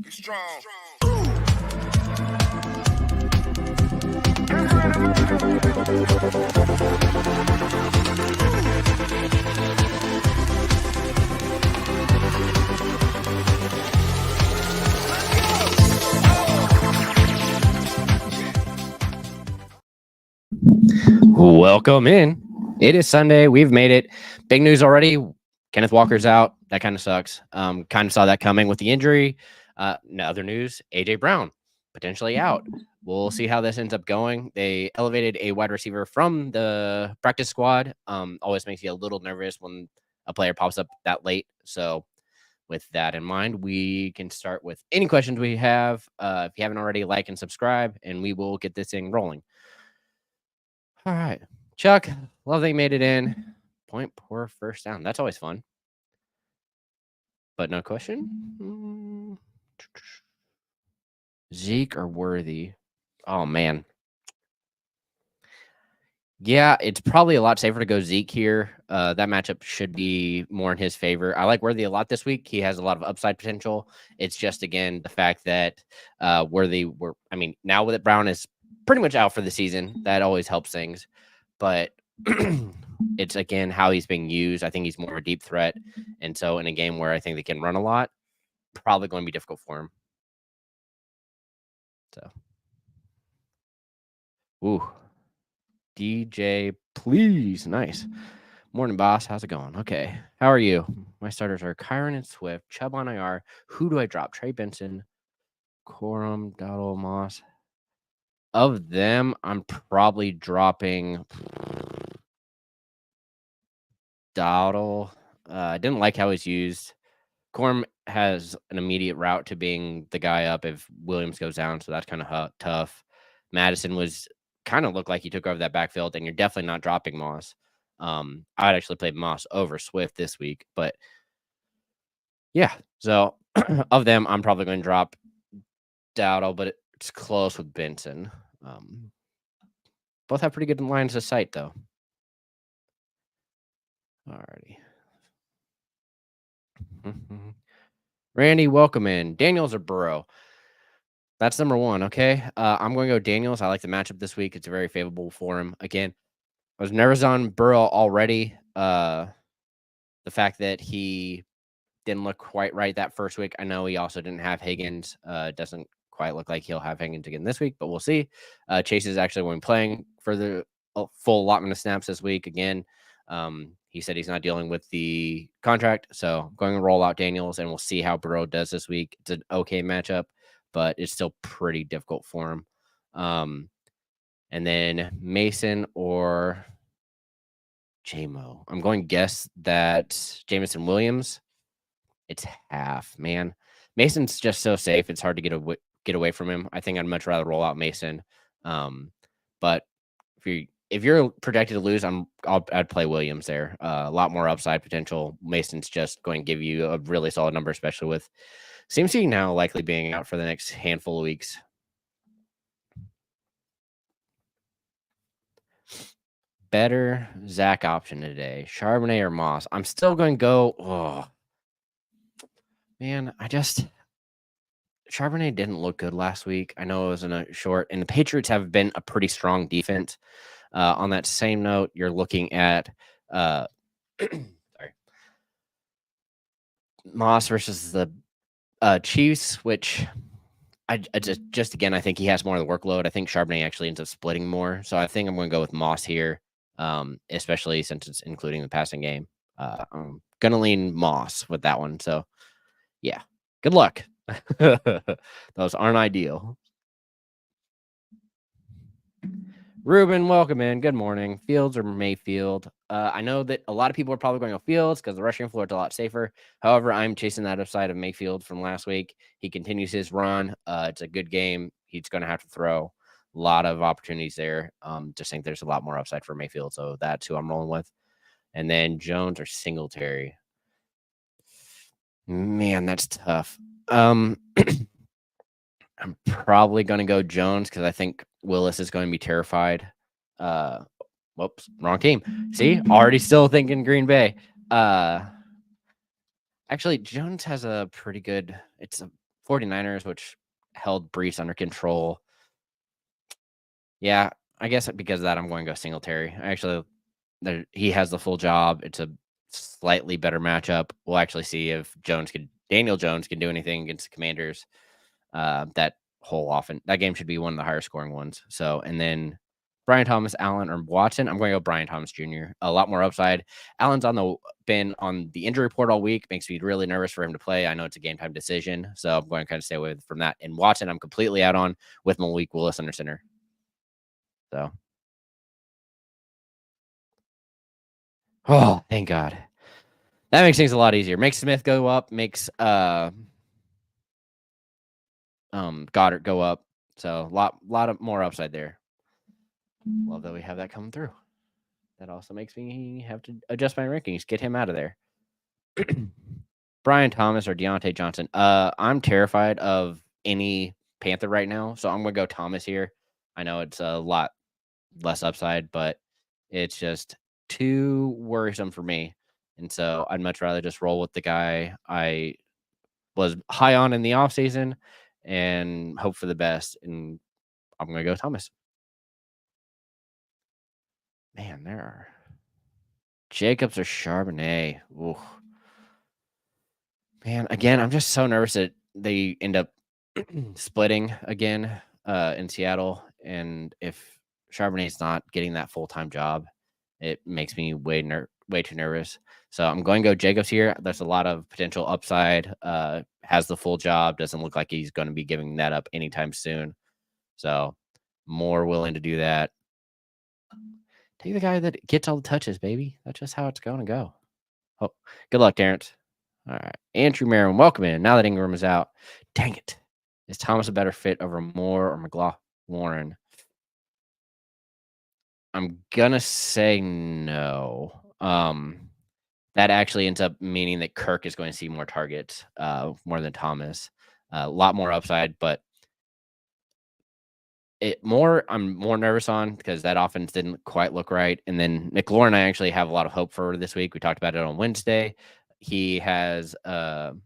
Strong. Welcome in. It is Sunday. We've made it. Big news already. Kenneth Walker's out. That kind of sucks. Kind of saw that coming with the injury. Other news, AJ Brown potentially out. We'll see how this ends up going. They elevated a wide receiver from the practice squad. Always makes you a little nervous when a player pops up that late. So with that in mind, we can start with any questions we have. If you haven't already, like and subscribe, and we will get this thing rolling. All right. Chuck, love they made it in. Point per first down. That's always fun. But no question. Zeke or Worthy? Oh, man. Yeah, it's probably a lot safer to go Zeke here. That matchup should be more in his favor. I like Worthy a lot this week. He has a lot of upside potential. It's just, again, the fact that Worthy, now that Brown is pretty much out for the season, that always helps things. But it's, again, how he's being used. I think he's more of a deep threat. And so in a game where I think they can run a lot, probably going to be difficult for him. So, ooh. DJ, please. Nice. Morning, boss. How's it going? Okay. How are you? My starters are Kyron and Swift, Chubb on IR. Who do I drop? Trey Benson, Corum, Dowdle, Moss. Of them, I'm probably dropping Dowdle. I didn't like how he's used. Corum has an immediate route to being the guy up if Williams goes down, so that's kind of tough. Madison was kind of looked like he took over that backfield, and you're definitely not dropping Moss. I'd actually play Moss over Swift this week, but yeah. So of them, I'm probably going to drop Dowdle, but it's close with Benson. Both have pretty good lines of sight, though. Alrighty. Randy, welcome in. Daniels or Burrow? That's number one, okay? I'm going to go Daniels. I like the matchup this week. It's very favorable for him. Again, I was nervous on Burrow already. The fact that he didn't look quite right that first week. I know he also didn't have Higgins. Doesn't quite look like he'll have Higgins again this week, but we'll see. Chase is actually going to be playing for the full allotment of snaps this week again. He said he's not dealing with the contract, so I'm going to roll out Daniels, and we'll see how Burrow does this week. It's an okay matchup, but it's still pretty difficult for him. And then Mason or JMO. I'm going to guess that Jameson Williams. It's half, man. Mason's just so safe. It's hard to get away from him. I think I'd much rather roll out Mason. But if you're projected to lose, I'd play Williams there. A lot more upside potential. Mason's just going to give you a really solid number, especially with CMC now likely being out for the next handful of weeks. Better Zach option today, Charbonnet or Moss? I'm still going to go. Oh, man, Charbonnet didn't look good last week. I know it was in a short, and the Patriots have been a pretty strong defense. On that same note, you're looking at Moss versus the Chiefs, which I just again, I think he has more of the workload. I think Charbonnet actually ends up splitting more. So I think I'm going to go with Moss here, especially since it's including the passing game. I'm going to lean Moss with that one. So, yeah, good luck. Those aren't ideal. Ruben, welcome in. Good morning. Fields or Mayfield? I know that a lot of people are probably going to Fields because the rushing floor is a lot safer. However, I'm chasing that upside of Mayfield from last week. He continues his run. It's a good game. He's going to have to throw. A lot of opportunities there. Just think there's a lot more upside for Mayfield. So that's who I'm rolling with. And then Jones or Singletary. Man, that's tough. I'm probably going to go Jones because I think Willis is going to be terrified. Whoops, wrong team. See, already still thinking Green Bay. I Actually, Jones has a pretty good. It's a 49ers, which held Brees under control. Yeah, I guess because of that, I'm going to go Singletary. Actually, he has the full job. It's a slightly better matchup. We'll actually see if Daniel Jones can do anything against the Commanders. That that game should be one of the higher scoring ones. So, and then Brian Thomas, Allen, or Watson. I'm going to go Brian Thomas Jr. A lot more upside. Allen's been on the injury report all week. Makes me really nervous for him to play. I know it's a game time decision, so I'm going to kind of stay away from that. And Watson, I'm completely out on with Malik Willis under center. So, oh, thank God. That makes things a lot easier. Makes Smith go up. Makes Goddard go up. So lot of more upside there. Love that we have that coming through. That also makes me have to adjust my rankings. Get him out of there. Brian Thomas or Deontay Johnson. I'm terrified of any Panther right now, so I'm gonna go Thomas here. I know it's a lot less upside, but it's just too worrisome for me. And so I'd much rather just roll with the guy I was high on in the offseason and hope for the best. And I'm going to go Thomas. Man, there are Jacobs or Charbonnet. Ooh. Man, again, I'm just so nervous that they end up splitting again in Seattle. And if Charbonnet's not getting that full-time job, it makes me way too nervous. So I'm going to go Jacobs here. There's a lot of potential upside. Has the full job. Doesn't look like he's going to be giving that up anytime soon. So more willing to do that. Take the guy that gets all the touches, baby. That's just how it's going to go. Oh, good luck, Terrence. All right. Andrew Merriman, welcome in. Now that Ingram is out. Dang it. Is Thomas a better fit over Moore or McLaurin? I'm going to say no. That actually ends up meaning that Kirk is going to see more targets, more than Thomas. A lot more upside, but I'm more nervous on because that offense didn't quite look right. And then McLaurin, I actually have a lot of hope for this week. We talked about it on Wednesday. He has Jaden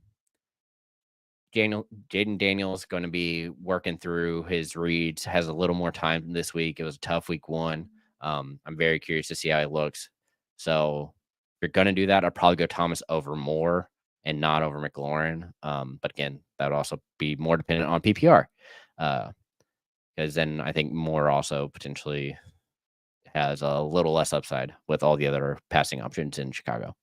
Daniels going to be working through his reads, has a little more time this week. It was a tough week 1. I'm very curious to see how he looks. So if you're going to do that, I'd probably go Thomas over Moore and not over McLaurin. But again, that would also be more dependent on PPR. Because then I think Moore also potentially has a little less upside with all the other passing options in Chicago.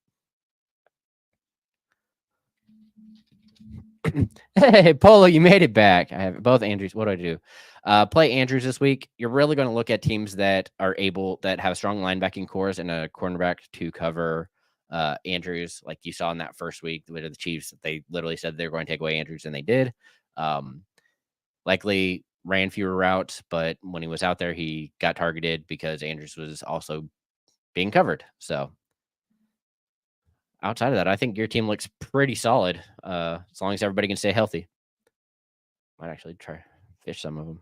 Hey, Polo, you made it back. I have both Andrews. What do I do? Play Andrews this week. You're really going to look at teams that have strong linebacking cores and a cornerback to cover Andrews, like you saw in that first week with the Chiefs. They literally said they're going to take away Andrews, and they did. Likely ran fewer routes, but when he was out there, he got targeted because Andrews was also being covered. So outside of that, I think your team looks pretty solid as long as everybody can stay healthy. Might actually try fish some of them.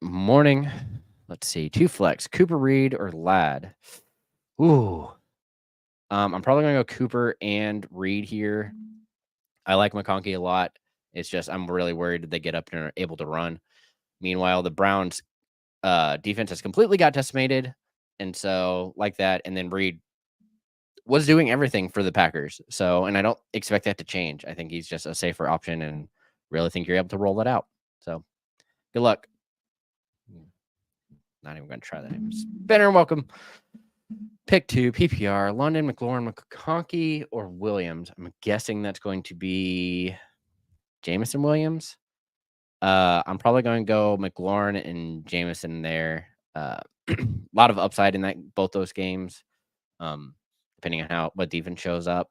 Morning. Let's see. 2 flex. Cooper Reed or Ladd? Ooh. I'm probably going to go Cooper and Reed here. I like McConkey a lot. It's just I'm really worried that they get up and are able to run. Meanwhile, the Browns defense has completely got decimated. And so like that. And then Reed was doing everything for the Packers. So, and I don't expect that to change. I think he's just a safer option and really think you're able to roll that out. So good luck. Not even going to try that name. Spinner, welcome. Pick 2, PPR, London, McLaurin, McConkey, or Williams. I'm guessing that's going to be Jameson Williams. I'm probably going to go McLaurin and Jameson there. A lot of upside in both those games, depending on what defense shows up.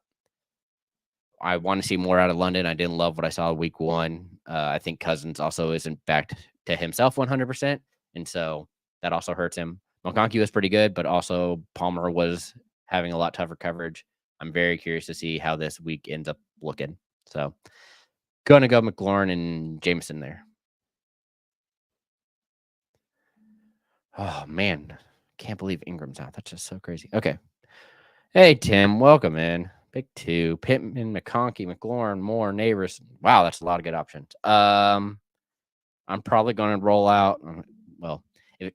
I want to see more out of London. I didn't love what I saw week 1. I think Cousins also isn't back to himself 100%, and so that also hurts him. McConkey was pretty good, but also Palmer was having a lot tougher coverage. I'm very curious to see how this week ends up looking. So going to go McLaurin and Jameson there. Oh, man. Can't believe Ingram's out. That's just so crazy. Okay. Hey, Tim. Welcome in. Pick 2. Pittman, McConkey, McLaurin, Moore, Neighbors. Wow, that's a lot of good options. I'm probably going to roll out. Well, if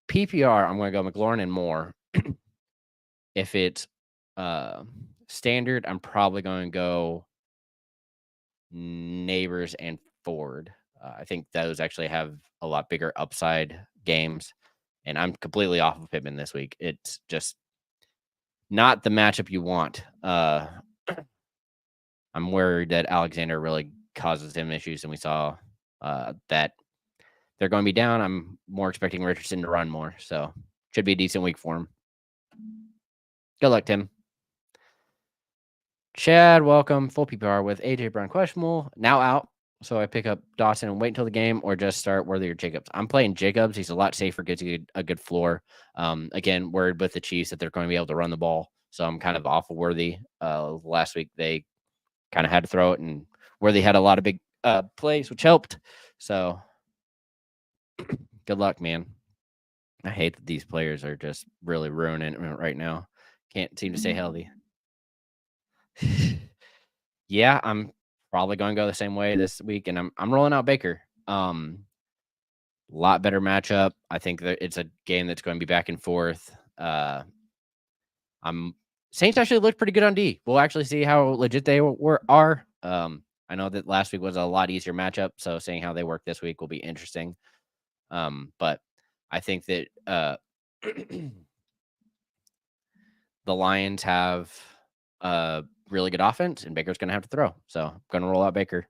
PPR, I'm going to go McLaurin and Moore. If it's standard, I'm probably going to go Neighbors and Ford. I think those actually have a lot bigger upside games. And I'm completely off of Pittman this week. It's just not the matchup you want. I'm worried that Alexander really causes him issues, and we saw that they're going to be down. I'm more expecting Richardson to run more, so should be a decent week for him. Good luck, Tim. Chad, welcome. Full PPR with AJ Brown questionable. Now out. So I pick up Dawson and wait until the game, or just start Worthy or Jacobs. I'm playing Jacobs. He's a lot safer, gets a good floor. Again, worried with the Chiefs that they're going to be able to run the ball. So I'm kind of off of Worthy. Last week they kind of had to throw it, and Worthy had a lot of big plays, which helped. So good luck, man. I hate that these players are just really ruining it right now. Can't seem to stay healthy. Yeah, I'm probably going to go the same way this week, and I'm rolling out Baker. Lot better matchup. I think that it's a game that's going to be back and forth. Saints actually looked pretty good on D. We'll actually see how legit they are. I know that last week was a lot easier matchup, so seeing how they work this week will be interesting. But I think that the Lions have a really good offense, and Baker's going to have to throw. So I'm going to roll out Baker.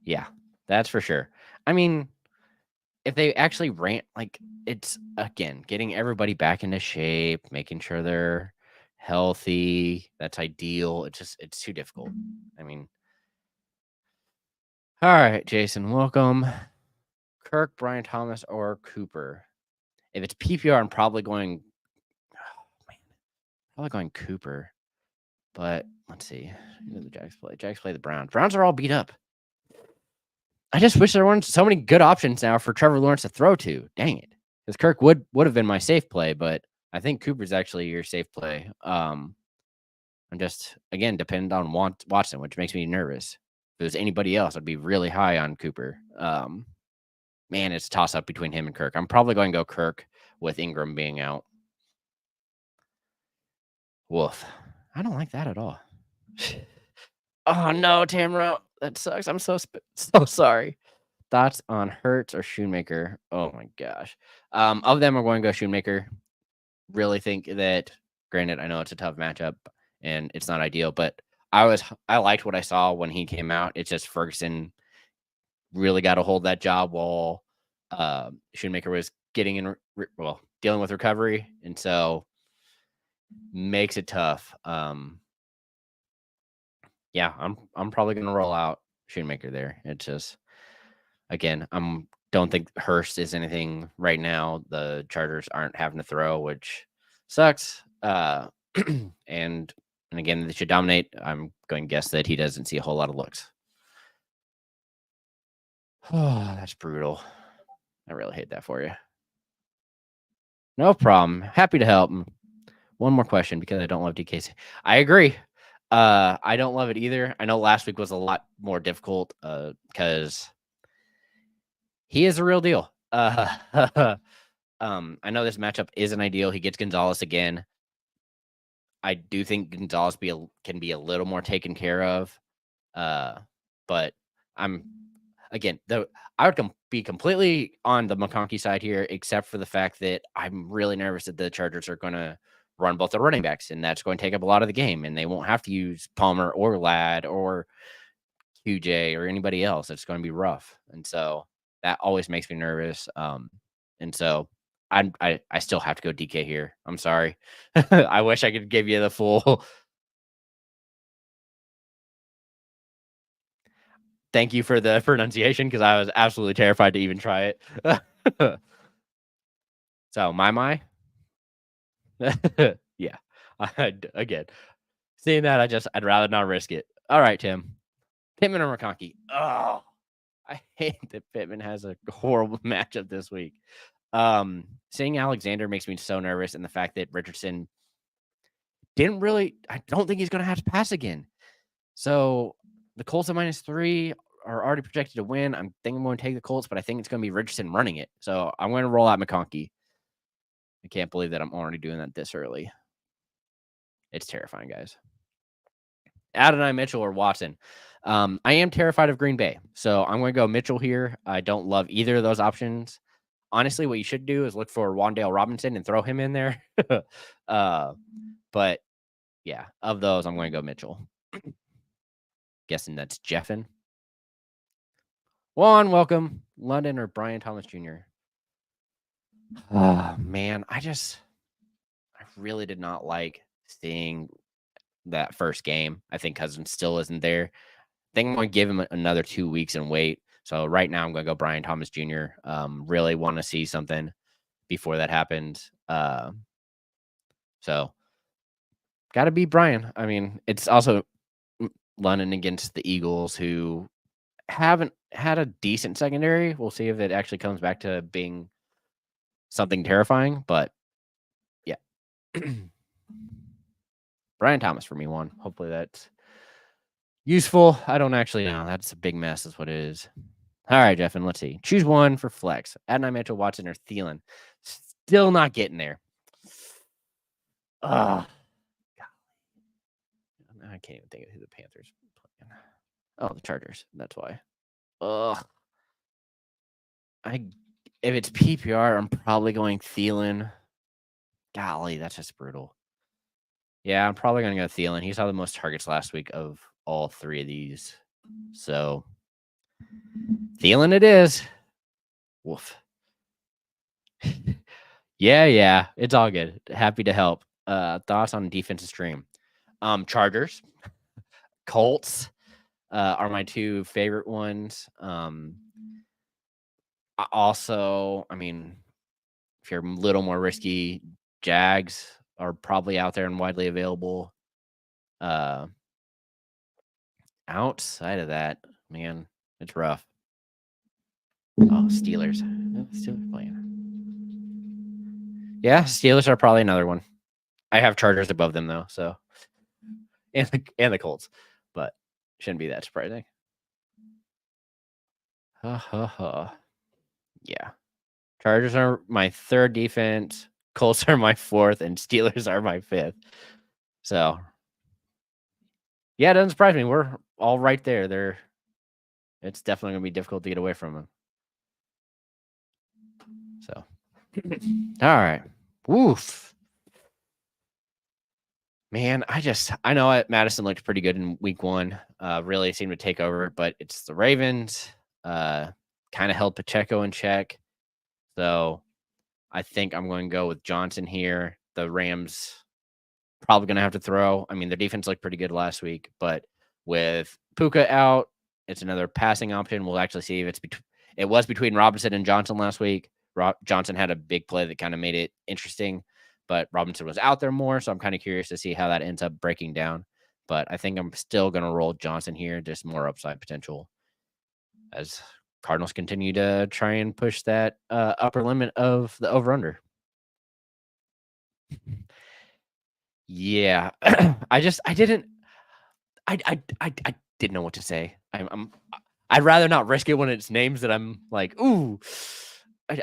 Yeah, that's for sure. I mean, if they actually ran, like, it's, again, getting everybody back into shape, making sure they're healthy. That's ideal. It's too difficult. I mean, all right, Jason, welcome. Kirk, Brian Thomas, or Cooper. If it's PPR, I'm probably going, Cooper. But let's see. Who did the Jags play? Jags play the Browns. Browns are all beat up. I just wish there weren't so many good options now for Trevor Lawrence to throw to. Dang it. Because Kirk would have been my safe play, but I think Cooper's actually your safe play. I'm just, again, depend on Watson, which makes me nervous. If it was anybody else, I'd be really high on Cooper. Man, it's a toss-up between him and Kirk. I'm probably going to go Kirk with Ingram being out. Woof. I don't like that at all. Oh, no, Tamara. That sucks. I'm so sorry. Thoughts on Hurts or Shoemaker? Oh, my gosh. Of them, I'm going to go Shoemaker. Really think that, granted, I know it's a tough matchup and it's not ideal, but I liked what I saw when he came out. It's just Ferguson really got to hold that job while Shoemaker was getting dealing with recovery, and so makes it tough. Yeah, I'm probably gonna roll out Shoemaker there. It's just, again, don't think Hurst is anything right now. The Chargers aren't having to throw, which sucks. And again, they should dominate. I'm going to guess that he doesn't see a whole lot of looks. Oh, that's brutal. I really hate that for you. No problem. Happy to help. One more question, because I don't love DK. I agree. I don't love it either. I know last week was a lot more difficult because he is a real deal. I know this matchup isn't ideal. He gets Gonzalez again. I do think Gonzalez can be a little more taken care of. But I would be completely on the McConkey side here, except for the fact that I'm really nervous that the Chargers are going to run both the running backs, and that's going to take up a lot of the game, and they won't have to use Palmer or Ladd or QJ or anybody else. It's going to be rough, and so that always makes me nervous. And so I still have to go DK here. I'm sorry. I wish I could give you the full. Thank you for the pronunciation, because I was absolutely terrified to even try it. So my yeah. Again, seeing that, I'd rather not risk it. All right, Tim. Pittman or McConkey? Oh, I hate that Pittman has a horrible matchup this week. Seeing Alexander makes me so nervous, and the fact that Richardson I don't think he's going to have to pass again. So the Colts at -3 are already projected to win. I'm thinking I'm going to take the Colts, but I think it's going to be Richardson running it. So I'm going to roll out McConkey. I can't believe that I'm already doing that this early. It's terrifying, guys. Adonai Mitchell or Watson. I am terrified of Green Bay, so I'm going to go Mitchell here. I don't love either of those options. Honestly, what you should do is look for Wan'Dale Robinson and throw him in there. But yeah, of those, I'm going to go Mitchell. Guessing that's Jeffin. Juan, welcome. London or Brian Thomas Jr. Oh, man, I really did not like seeing that first game. I think Cousins still isn't there. I think I'm going to give him another 2 weeks and wait. So right now I'm going to go Brian Thomas Jr. Really want to see something before that happens. So got to be Brian. I mean, it's also London against the Eagles, who haven't had a decent secondary. We'll see if it actually comes back to being something terrifying. But yeah, Brian Thomas for me, one. Hopefully that's useful. I don't actually know. That's a big mess. That's what it is. All right, Jeff, and let's see. Choose one for flex. Adonai Mitchell, Watson, or Thielen. Still not getting there. I can't even think of who the Panthers are playing. Oh, the Chargers. That's why. If it's PPR, I'm probably going Thielen. Golly, that's just brutal. Yeah, I'm probably going to go Thielen. He saw the most targets last week of all three of these. So, Thielen it is. Woof. Yeah. It's all good. Happy to help. Thoughts on defensive stream? Chargers. Colts are my two favorite ones. Also, I mean, if you're a little more risky, Jags are probably out there and widely available. Outside of that, man, it's rough. Oh, Steelers. Steelers playing. Yeah, Steelers are probably another one. I have Chargers above them though, so and the Colts, but shouldn't be that surprising. Yeah. Chargers are my third defense, Colts are my fourth, and Steelers are my fifth. So yeah, it doesn't surprise me. We're all right there. It's definitely gonna be difficult to get away from them. So all right. Woof. Man, I know it. Madison looked pretty good in week 1. Really seemed to take over, but it's the Ravens. Kind of held Pacheco in check. So I think I'm going to go with Johnson here. The Rams probably going to have to throw. I mean, their defense looked pretty good last week, but with Puka out, it's another passing option. We'll actually see if it was between Robinson and Johnson last week. Johnson had a big play that kind of made it interesting, but Robinson was out there more, so I'm kind of curious to see how that ends up breaking down. But I think I'm still going to roll Johnson here, just more upside potential as Cardinals continue to try and push that upper limit of the over-under. Yeah, I didn't know what to say. I'd rather not risk it when it's names that I'm like, ooh,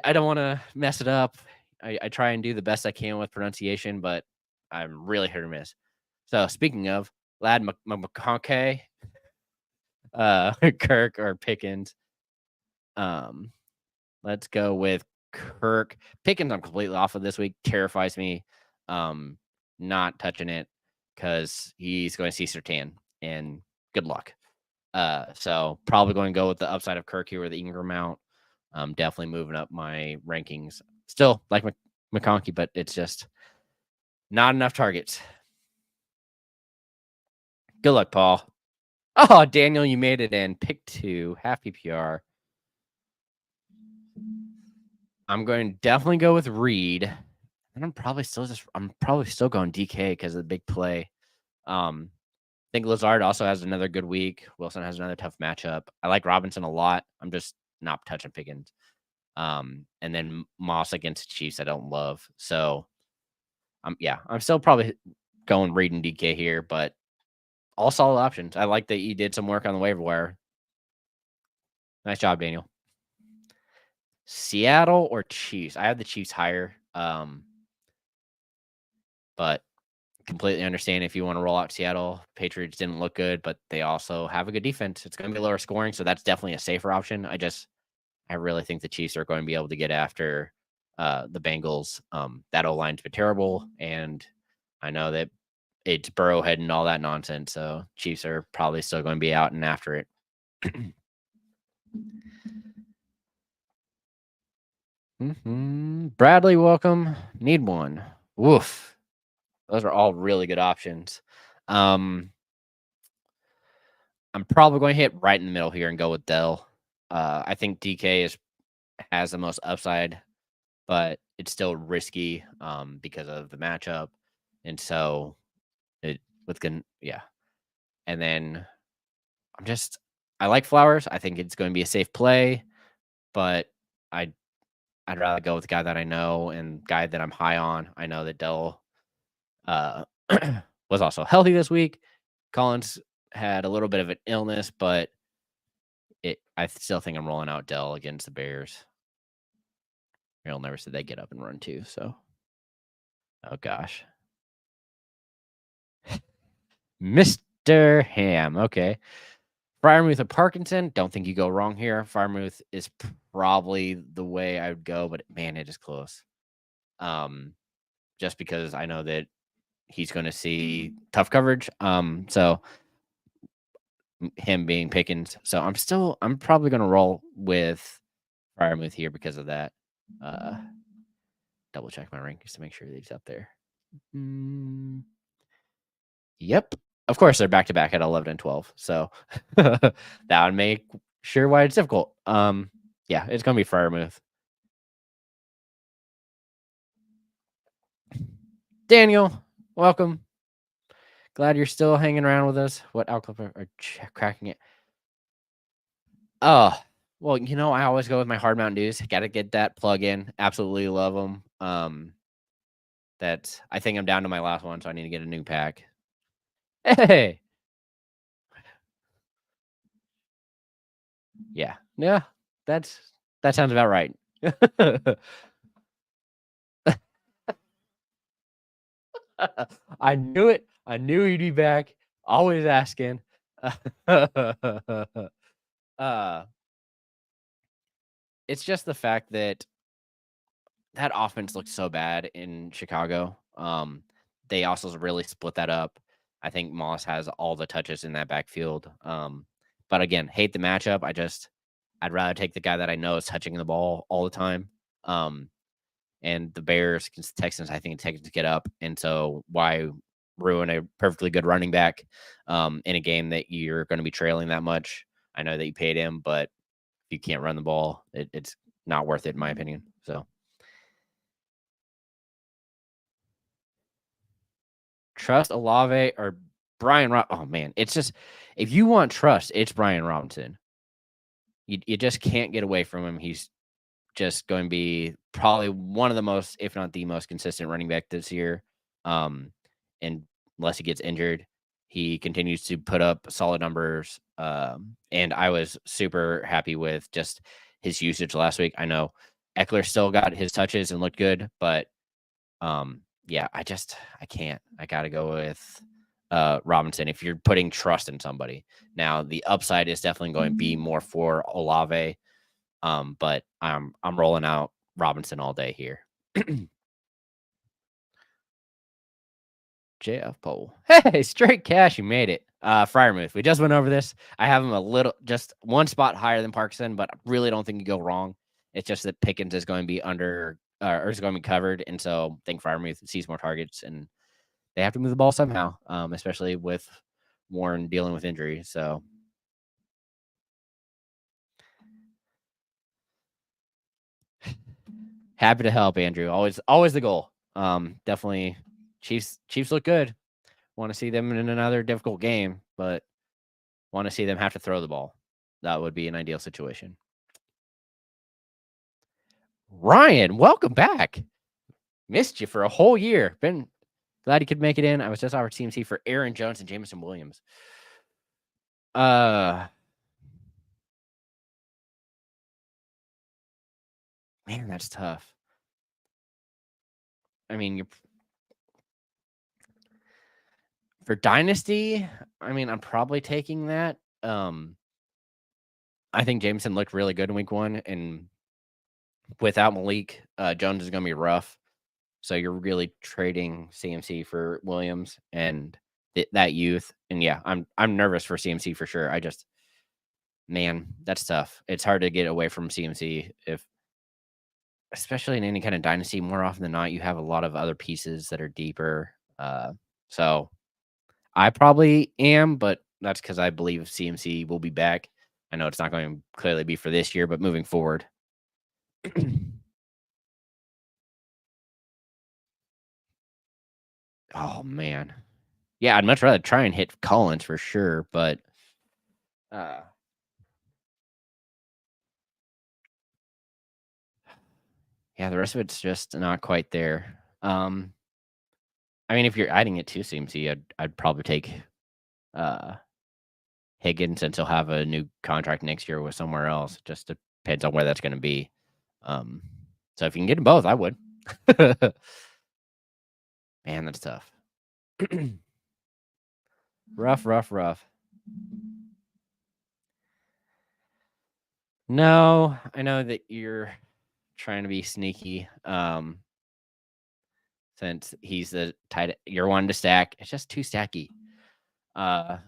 I don't want to mess it up. I try and do the best I can with pronunciation, but I'm really hit or miss. So speaking of Lad McConkey, Kirk or Pickens, let's go with Kirk. Pickens, I'm completely off of this week. Terrifies me. Not touching it because he's going to see Surtain, and good luck. So probably going to go with the upside of Kirk here with the Ingram out. Definitely moving up my rankings. Still like McConkey, but it's just not enough targets. Good luck, Paul. Oh, Daniel, you made it in. Pick 2, half PPR. I'm going to definitely go with Reed. And I'm probably still going DK because of the big play. I think Lazard also has another good week. Wilson has another tough matchup. I like Robinson a lot. I'm just not touching Pickens. And then Moss against the Chiefs, I don't love. So, I'm still probably going Reed and DK here, but all solid options. I like that you did some work on the waiver wire. Nice job, Daniel. Seattle or Chiefs? I have the Chiefs higher, but completely understand if you want to roll out Seattle. Patriots didn't look good, but they also have a good defense. It's going to be lower scoring, so that's definitely a safer option. I really think the Chiefs are going to be able to get after the Bengals. That O-line's been terrible, and I know that it's Burrowhead and all that nonsense, so Chiefs are probably still going to be out and after it. Bradley, welcome. Need one. Woof. Those are all really good options. I'm probably going to hit right in the middle here and go with Dell. I think DK has the most upside, but it's still risky because of the matchup. And so And then I like Flowers. I think it's going to be a safe play, but I'd rather go with the guy that I know and guy that I'm high on. I know that Dell was also healthy this week. Collins had a little bit of an illness, but I still think I'm rolling out Dell against the Bears. Merrill never said they get up and run too, so. Oh, gosh. Mr. Ham, okay. Freiermuth or Parkinson, don't think you go wrong here. Freiermuth is probably the way I would go, but man, it is close. Just because I know that he's going to see tough coverage. So him being Pickens. So I'm probably going to roll with Freiermuth here because of that. Double check my rankings to make sure that he's up there. Yep. Of course, they're back to back at 11 and 12. So that would make sure why it's difficult. Yeah, it's going to be Freiermuth. Daniel, welcome. Glad you're still hanging around with us. What outclip are cracking it? Oh, well, I always go with my hard Mountain Dews. Got to get that plug in. Absolutely love them. I think I'm down to my last one, so I need to get a new pack. Hey. Yeah. That sounds about right. I knew it. I knew he'd be back. Always asking. It's just the fact that offense looked so bad in Chicago. They also really split that up. I think Moss has all the touches in that backfield. But again, hate the matchup. I'd rather take the guy that I know is touching the ball all the time. And the Bears against the Texans, I think the Texans get up. And so why ruin a perfectly good running back in a game that you're going to be trailing that much? I know that you paid him, but if you can't run the ball, it's not worth it, in my opinion. So trust Olave or Brian. Oh man, it's just if you want trust, it's Brian Robinson. You just can't get away from him. He's just going to be probably one of the most, if not the most consistent running back this year. And unless he gets injured, he continues to put up solid numbers. And I was super happy with just his usage last week. I know Eckler still got his touches and looked good, but yeah, I can't. I got to go with Robinson if you're putting trust in somebody. Now, the upside is definitely going to be more for Olave. But I'm rolling out Robinson all day here. JF Poll. Hey, straight cash, you made it. Freiermuth. We just went over this. I have him just one spot higher than Parkinson, but I really don't think you go wrong. It's just that Pickens is going to be under or is going to be covered, and so I think Freiermuth sees more targets, and they have to move the ball somehow, especially with Warren dealing with injury. So happy to help, Andrew. Always the goal. Definitely Chiefs look good. Want to see them in another difficult game, but want to see them have to throw the ball. That would be an ideal situation. Ryan, welcome back. Missed you for a whole year. Been glad you could make it in. I was just offered CMC for Aaron Jones and Jameson Williams. Man, that's tough. I mean, you're for Dynasty, I mean, I'm probably taking that. I think Jameson looked really good in week 1, and without Malik, Jones is going to be rough. So you're really trading CMC for Williams and that youth. And yeah, I'm nervous for CMC for sure. Man, that's tough. It's hard to get away from CMC especially in any kind of dynasty. More often than not, you have a lot of other pieces that are deeper. So I probably am, but that's because I believe CMC will be back. I know it's not going to clearly be for this year, but moving forward. Oh man. Yeah, I'd much rather try and hit Collins for sure, but yeah, the rest of it's just not quite there. I mean, if you're adding it to CMC, I'd probably take Higgins since he'll have a new contract next year with somewhere else. Just depends on where that's going to be. So if you can get them both, I would. Man, that's tough. rough. No, I know that you're trying to be sneaky. Since he's the tight, you're one to stack. It's just too stacky. But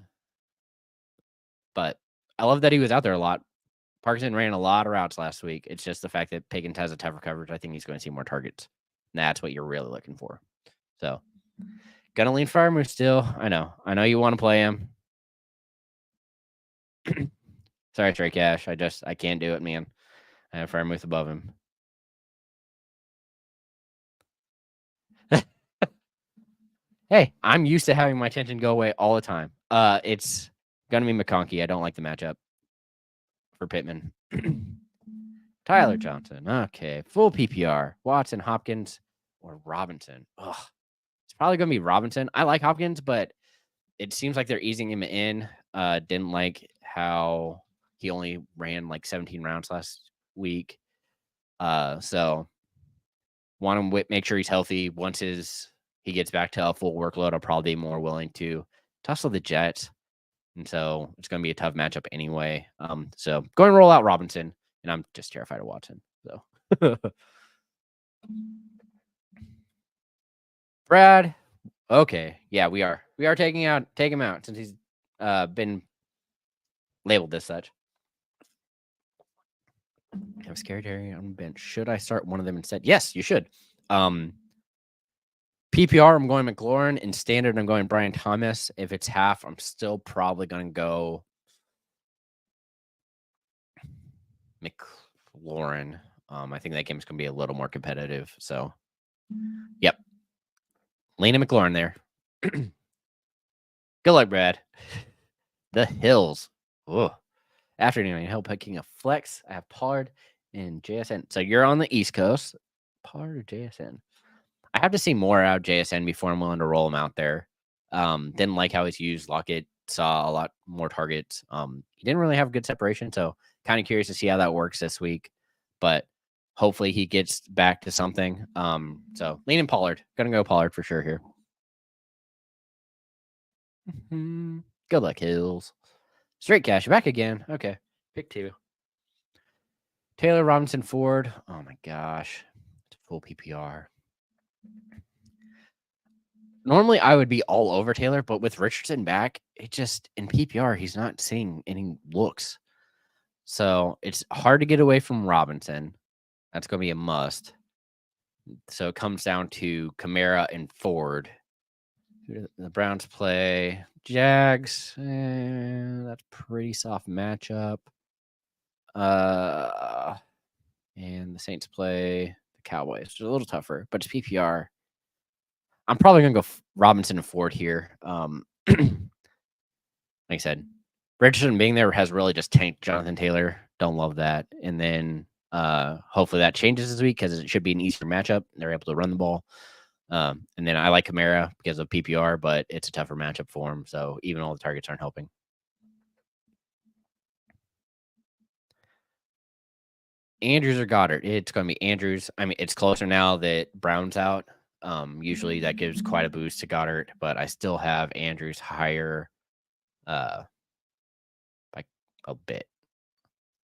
I love that he was out there a lot. Parkinson ran a lot of routes last week. It's just the fact that Pickens has a tougher coverage. I think he's going to see more targets. And that's what you're really looking for. So, gonna lean Farmer still. I know you want to play him. Sorry, Trey Cash. I can't do it, man. I have Farmuth above him. Hey, I'm used to having my tension go away all the time. It's gonna be McConkey. I don't like the matchup for Pittman. Tyler Johnson. Okay, full PPR. Watson, Hopkins, or Robinson. Ugh. It's probably gonna be Robinson. I like Hopkins, but it seems like they're easing him in. Didn't like how he only ran like 17 rounds last week. So want him make sure he's healthy. Once he gets back to a full workload, I'll probably be more willing to tussle the Jets. And so it's going to be a tough matchup anyway. So go and roll out Robinson, and I'm just terrified of Watson. So Brad. Okay. Yeah, we are. We are take him out since he's been labeled as such. I have Scary Terry on the bench. Should I start one of them instead? Yes, you should. PPR, I'm going McLaurin. In standard, I'm going Brian Thomas. If it's half, I'm still probably going to go McLaurin. I think that game's going to be a little more competitive. So, yep. Lena McLaurin there. Good luck, Brad. The Hills. Ugh. Afternoon, I help picking a flex. I have Pollard and JSN. So you're on the East Coast. Pollard or JSN? I have to see more out of JSN before I'm willing to roll him out there. Didn't like how he's used. Lockett saw a lot more targets. He didn't really have good separation, so kind of curious to see how that works this week. But hopefully he gets back to something. So leaning Pollard. Gonna go Pollard for sure here. Good luck, Hills. Straight cash. Back again. Okay. Pick 2. Taylor, Robinson, Ford. Oh my gosh. It's full PPR. Normally I would be all over Taylor, but with Richardson back, it just in PPR, he's not seeing any looks. So it's hard to get away from Robinson. That's going to be a must. So it comes down to Kamara and Ford. The Browns play Jags. That's pretty soft matchup. And the Saints play the Cowboys. It's a little tougher, but it's PPR. I'm probably going to go Robinson and Ford here. Like I said, Richardson being there has really just tanked Jonathan Taylor. Don't love that. And then Hopefully that changes this week because it should be an easier matchup. They're able to run the ball. And then I like Kamara because of PPR, but it's a tougher matchup for him. So even all the targets aren't helping. Andrews or Goddard? It's going to be Andrews. I mean, it's closer now that Brown's out. Usually that gives quite a boost to Goddard, but I still have Andrews higher by a bit.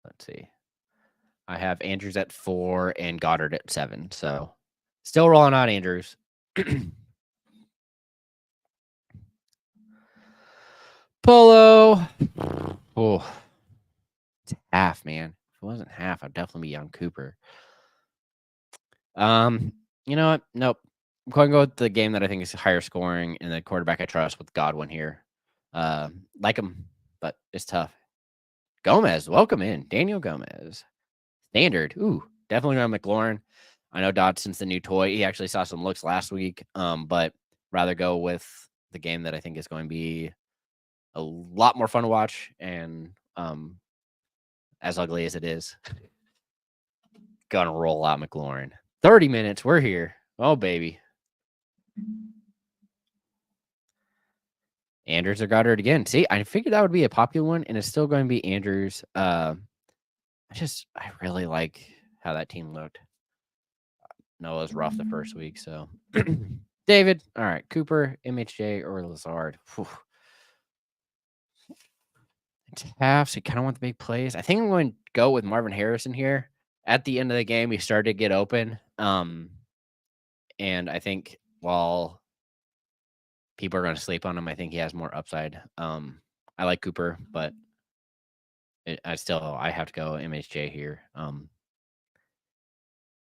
Let's see. I have Andrews at 4 and Goddard at 7. So still rolling out Andrews. Polo. Oh, it's half, man. If it wasn't half, I'd definitely be on Cooper. You know what? Nope. I'm going to go with the game that I think is higher scoring and the quarterback I trust with Godwin here. Like him, but it's tough. Gomez, welcome in. Daniel Gomez. Standard. Ooh, definitely on McLaurin. I know Dodson's the new toy. He actually saw some looks last week, but rather go with the game that I think is going to be a lot more fun to watch and as ugly as it is. Gonna roll out McLaurin. 30 minutes. We're here. Oh, baby. Andrews or Goddard again. See, I figured that would be a popular one, and it's still going to be Andrews. I really like how that team looked. Noah's rough the first week, so David. All right, Cooper, MHJ, or Lazard. Whew. It's half, so you kind of want the big plays. I think I'm going to go with Marvin Harrison here. At the end of the game, he started to get open. And I think while people are going to sleep on him, I think he has more upside. I like Cooper, but I have to go MHJ here.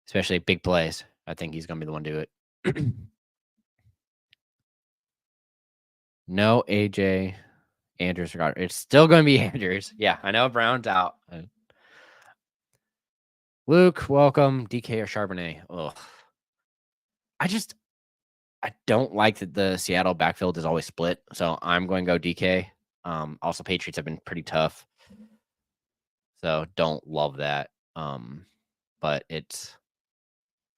Especially big plays. I think he's going to be the one to do it. No AJ, Andrews, or Goddard. It's still going to be Andrews. Yeah, I know Brown's out. Luke, welcome. DK or Charbonnet. Ugh. I don't like that the Seattle backfield is always split, so I'm going to go DK. Also, Patriots have been pretty tough, so don't love that. But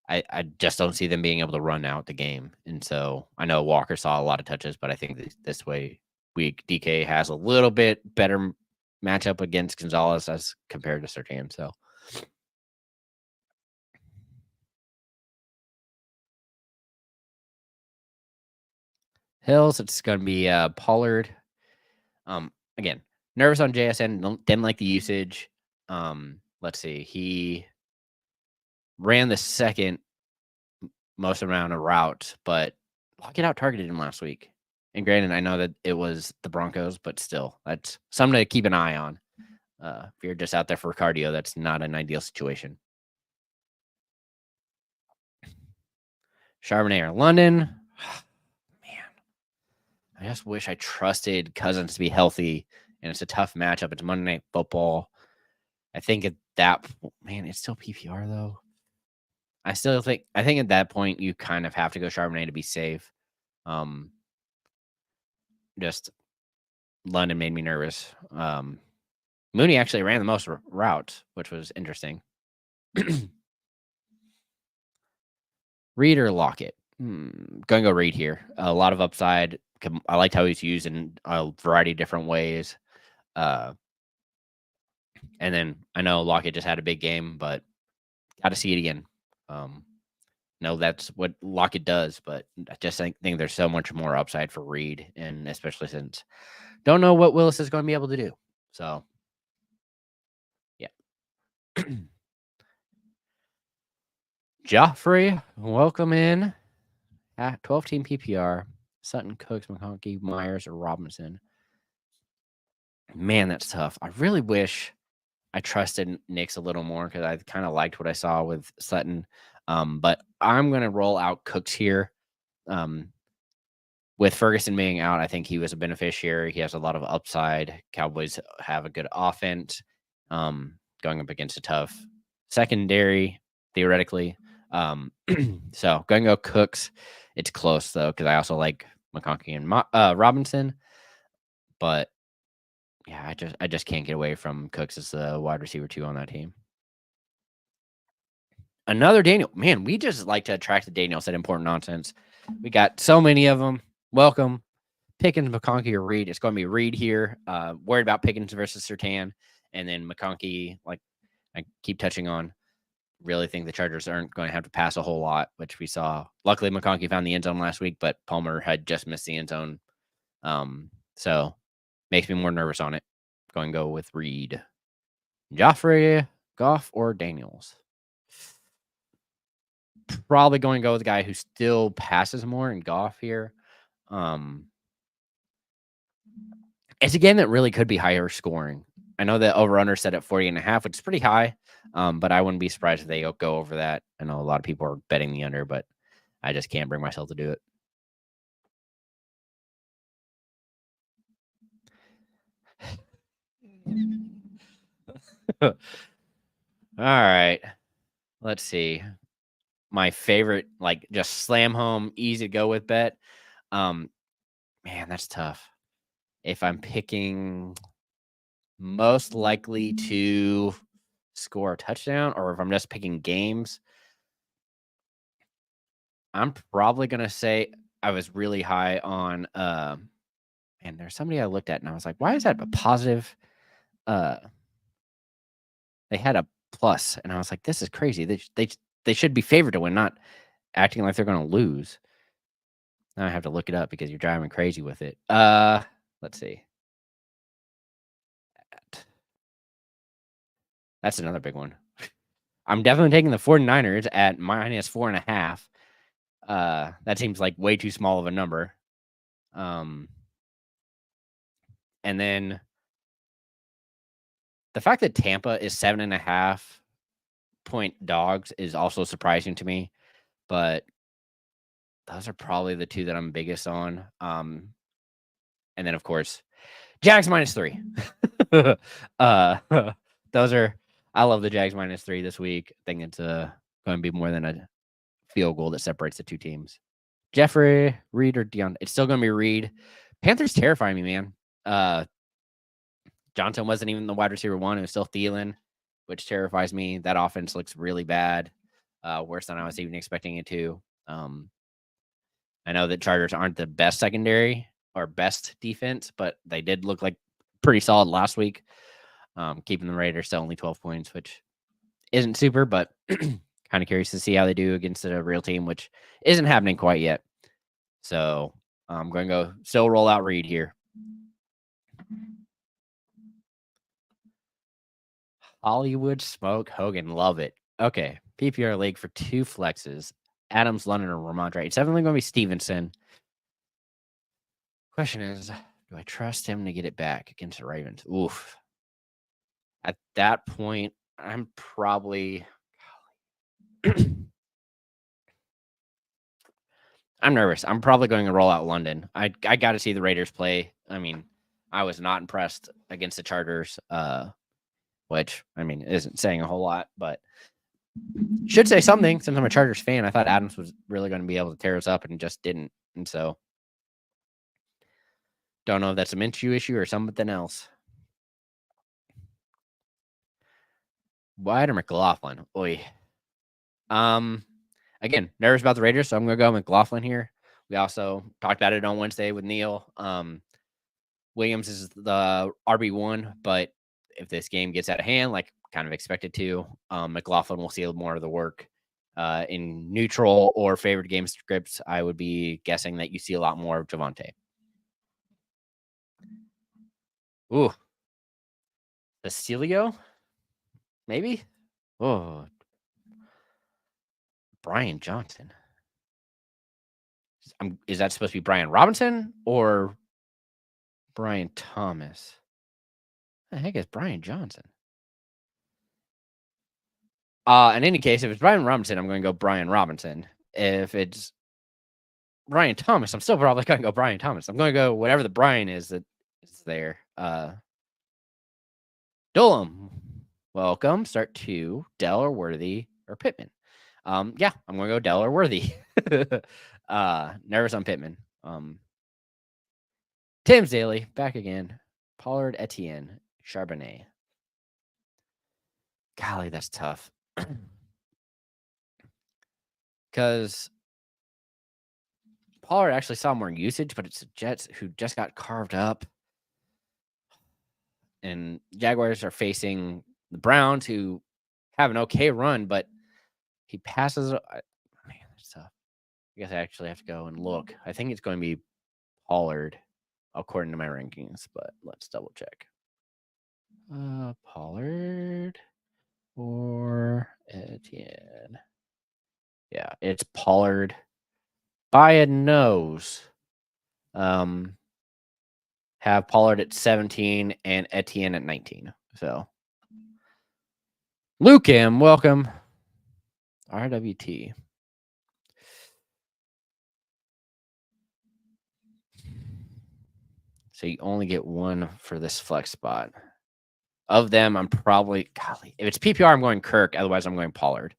I just don't see them being able to run out the game, and so I know Walker saw a lot of touches, but I think this week DK has a little bit better matchup against Gonzalez as compared to Surtain. So. Hills, it's going to be Pollard. Again, nervous on JSN. Didn't like the usage. Let's see. He ran the second most amount of routes, but Lockett out targeted him last week. And granted, I know that it was the Broncos, but still, that's something to keep an eye on. If you're just out there for cardio, that's not an ideal situation. Charbonnet or London. Man, I just wish I trusted Cousins to be healthy, and it's a tough matchup. It's Monday Night Football. I think at that it's still PPR though. I think at that point you kind of have to go Charbonnet to be safe. Just London made me nervous. Mooney actually ran the most routes, which was interesting. Reed or Lockett? Going to go Reed here. A lot of upside. I liked how he's used in a variety of different ways. And then I know Lockett just had a big game, but got to see it again. No, that's what Lockett does, but I just think there's so much more upside for Reed, and especially since don't know what Willis is going to be able to do. So, yeah. Joffrey, welcome in. 12-team PPR. Sutton, Cooks, McConkey, Myers, or Robinson. Man, that's tough. I really wish I trusted Knicks a little more because I kind of liked what I saw with Sutton. But I'm going to roll out Cooks here. With Ferguson being out, I think he was a beneficiary. He has a lot of upside. Cowboys have a good offense going up against a tough secondary, theoretically. So going to go Cooks. It's close, though, because I also like McConkey and Robinson. But, yeah, I just can't get away from Cooks as the wide receiver 2 on that team. Another Daniel. Man, we just like to attract the Daniels at Important Nonsense. We got so many of them. Welcome. Pickens, McConkey, or Reed. It's going to be Reed here. Worried about Pickens versus Surtain. And then McConkey, like I keep touching on, really think the Chargers aren't going to have to pass a whole lot, which we saw. Luckily, McConkey found the end zone last week, but Palmer had just missed the end zone. So makes me more nervous on it. Going to go with Reed. Joffrey, Goff, or Daniels? Probably going to go with the guy who still passes more in Goff here. It's a game that really could be higher scoring. I know the over-under set at 40.5, which is pretty high, but I wouldn't be surprised if they go over that. I know a lot of people are betting the under, but I just can't bring myself to do it. All right. Let's see. My favorite, like just slam home, easy to go with bet. Man, that's tough. If I'm picking most likely to score a touchdown, or if I'm just picking games, I'm probably going to say I was really high on, and there's somebody I looked at and I was like, why is that a positive? They had a plus and I was like, this is crazy. They should be favored to win, not acting like they're going to lose. Now I have to look it up because you're driving crazy with it. Let's see. That's another big one. I'm definitely taking the 49ers at -4.5. That seems like way too small of a number. And then the fact that Tampa is 7.5 point dogs is also surprising to me, but those are probably the two that I'm biggest on. And then of course, Jags -3. Those are, I love the Jags -3 this week. I think it's going to be more than a field goal that separates the two teams. Jeffrey, Reed, or Deion? It's still going to be Reed. Panthers terrify me, man. Johnson wasn't even the wide receiver one. It was still Thielen, which terrifies me. That offense looks really bad. Worse than I was even expecting it to. I know that Chargers aren't the best secondary or best defense, but they did look like pretty solid last week. Keeping the Raiders to only 12 points, which isn't super, but kind of curious to see how they do against a real team, which isn't happening quite yet. So I'm going to go still roll out Reed here. Hollywood Smoke Hogan. Love it. Okay. PPR league for 2 flexes. Adams, London, or Ramondre. It's definitely going to be Stevenson. Question is, do I trust him to get it back against the Ravens? Oof. At that point, I'm probably... I'm nervous. I'm probably going to roll out London. I got to see the Raiders play. I mean, I was not impressed against the Chargers, which, I mean, isn't saying a whole lot, but should say something since I'm a Chargers fan. I thought Adams was really going to be able to tear us up and just didn't. And so, don't know if that's a Minshew issue or something else. White or McLaughlin? Oy. Again, nervous about the Raiders, so I'm going to go McLaughlin here. We also talked about it on Wednesday with Neil. Williams is the RB1, but if this game gets out of hand, like kind of expected to, McLaughlin will see more of the work. In neutral or favored game scripts, I would be guessing that you see a lot more of Javonte. Ooh. Cecilio? Maybe? Oh. Brian Johnson. Is that supposed to be Brian Robinson or Brian Thomas? What the heck is Brian Johnson? In any case, if it's Brian Robinson, I'm going to go Brian Robinson. If it's Brian Thomas, I'm still probably going to go Brian Thomas. I'm going to go whatever the Brian is that is there. Dulum, welcome. Start 2, Dell or Worthy or Pittman. Yeah, I'm going to go Dell or Worthy. Nervous on Pittman. Tim's Daily, back again. Pollard, Etienne, Charbonnet. Golly, that's tough. because Pollard actually saw more usage, but it's the Jets who just got carved up. And Jaguars are facing the Browns, who have an okay run, but he passes. Man, that's tough. I guess I actually have to go and look. I think it's going to be Pollard, according to my rankings, but let's double check. Pollard or Etienne. Yeah, it's Pollard by a nose. Have Pollard at 17 and Etienne at 19. So, Luke M, welcome. RWT. So you only get one for this flex spot. Of them, I'm probably, golly, if it's PPR, I'm going Kirk. Otherwise, I'm going Pollard.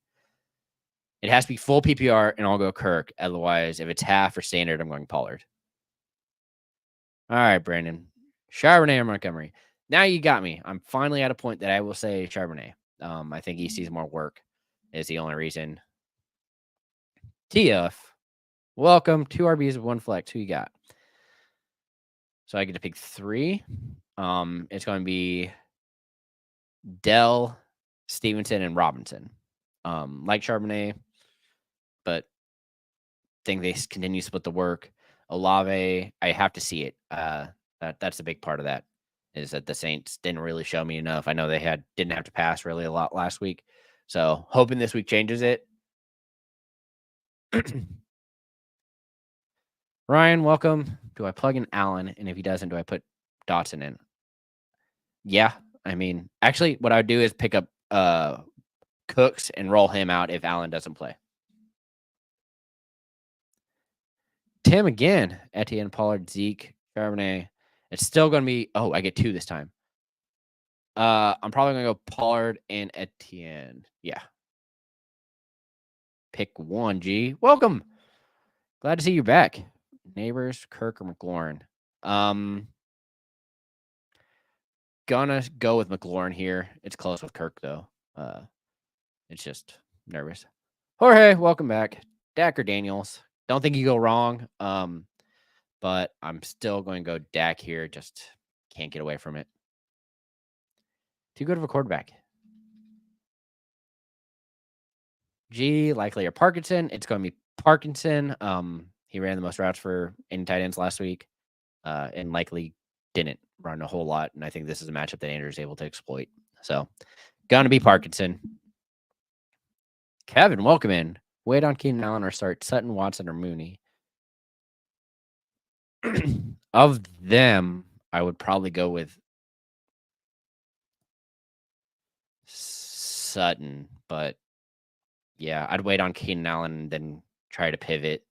It has to be full PPR, and I'll go Kirk. Otherwise, if it's half or standard, I'm going Pollard. All right, Brandon. Charbonnet or Montgomery. Now you got me. I'm finally at a point that I will say Charbonnet. I think he sees more work is the only reason. TF, welcome. 2 RBs with 1 flex. Who you got? So I get to pick 3. It's going to be Dell, Stevenson, and Robinson. Like Charbonnet, but think they continue to split the work. Olave, I have to see it. That's a big part of that, is that the Saints didn't really show me enough. I know they didn't have to pass really a lot last week. So hoping this week changes it. Ryan, welcome. Do I plug in Allen? And if he doesn't, do I put Dotson in? Yeah. I mean, actually, what I would do is pick up Cooks and roll him out if Allen doesn't play. Tim again. Etienne, Pollard, Zeke, Charbonnet. It's still going to be, I get 2 this time. I'm probably going to go Pollard and Etienne. Yeah. Pick 1, G. Welcome. Glad to see you back. Neighbors, Kirk, or McLaurin. Gonna go with McLaurin here. It's close with Kirk, though. It's just nervous. Jorge, welcome back. Dak or Daniels. Don't think you go wrong. But I'm still going to go Dak here. Just can't get away from it. Too good of a quarterback. G, likely or Parkinson. It's going to be Parkinson. He ran the most routes for any tight ends last week, and likely didn't run a whole lot. And I think this is a matchup that Andrew is able to exploit. So, gonna be Parkinson. Kevin, welcome in. Wait on Keenan Allen or start Sutton, Watson, or Mooney. Of them, I would probably go with Sutton, but yeah, I'd wait on Keenan Allen and then try to pivot.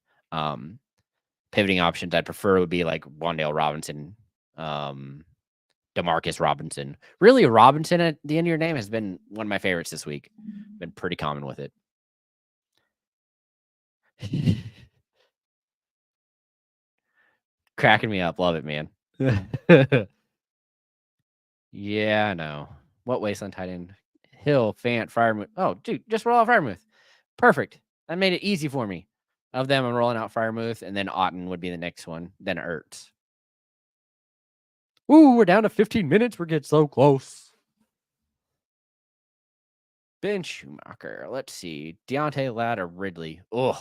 Pivoting options I'd prefer would be like Wan'Dale Robinson, Demarcus Robinson. Really, Robinson at the end of your name has been one of my favorites this week. Been pretty common with it. Cracking me up. Love it, man. Yeah, I know. What wasteland tight end? Hill, Fant, Freiermuth. Oh, dude, just roll out Freiermuth. Perfect. That made it easy for me. Of them, I'm rolling out Freiermuth, and then Otten would be the next one. Then Ertz. Ooh, we're down to 15 minutes. We're getting so close. Ben Schumacher. Let's see. Deontay Ladd or Ridley. Ugh.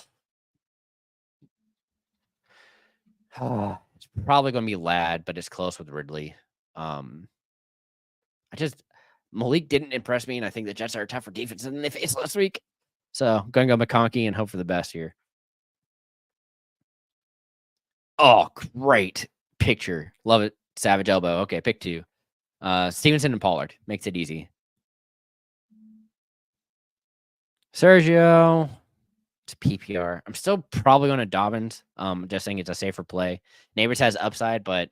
It's probably going to be Ladd, but it's close with Ridley. Malik didn't impress me, and I think the Jets are a tougher defense than they faced last week. So, going to go McConkey and hope for the best here. Oh, great picture. Love it. Savage elbow. Okay, pick 2. Stevenson and Pollard. Makes it easy. Sergio. It's PPR. I'm still probably going to Dobbins. Just saying it's a safer play. Neighbors has upside, but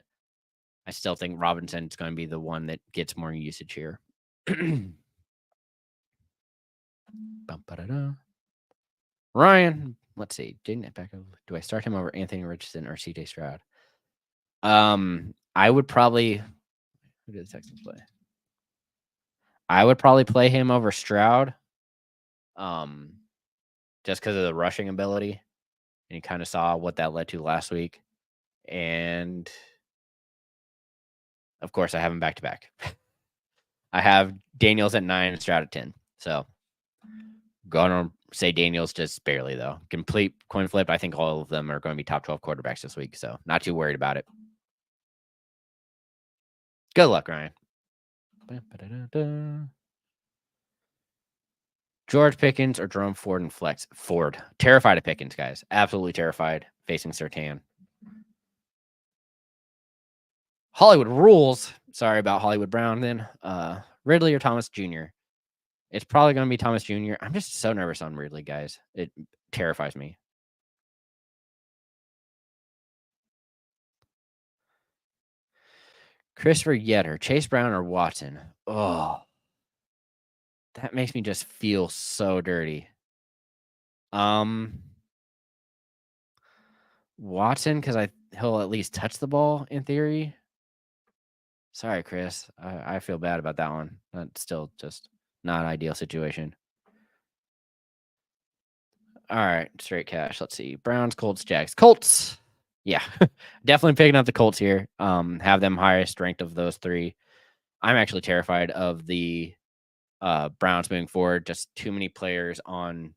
I still think Robinson's going to be the one that gets more usage here. Ryan, let's see. Didn't it back up? Do I start him over Anthony Richardson or CJ Stroud? I would probably. Who did the Texans play? I would probably play him over Stroud. just because of the rushing ability. And you kind of saw what that led to last week. And of course, I have him back to back. I have Daniels at 9 and Stroud at 10. So going to say Daniels just barely, though. Complete coin flip. I think all of them are going to be top 12 quarterbacks this week. So not too worried about it. Good luck, Ryan. George Pickens or Jerome Ford and flex. Ford. Terrified of Pickens, guys. Absolutely terrified facing Surtain. Hollywood rules. Sorry about Hollywood Brown then. Ridley or Thomas Jr. It's probably going to be Thomas Jr. I'm just so nervous on Ridley, guys. It terrifies me. Christopher Yetter, Chase Brown or Watson. Oh, that makes me just feel so dirty. Watson, because he'll at least touch the ball in theory. Sorry, Chris. I feel bad about that one. That's still just not an ideal situation. All right, straight cash. Let's see. Browns, Colts, Jags. Colts. Yeah, definitely picking up the Colts here. Have them highest ranked of those three. I'm actually terrified of the Browns moving forward. Just too many players on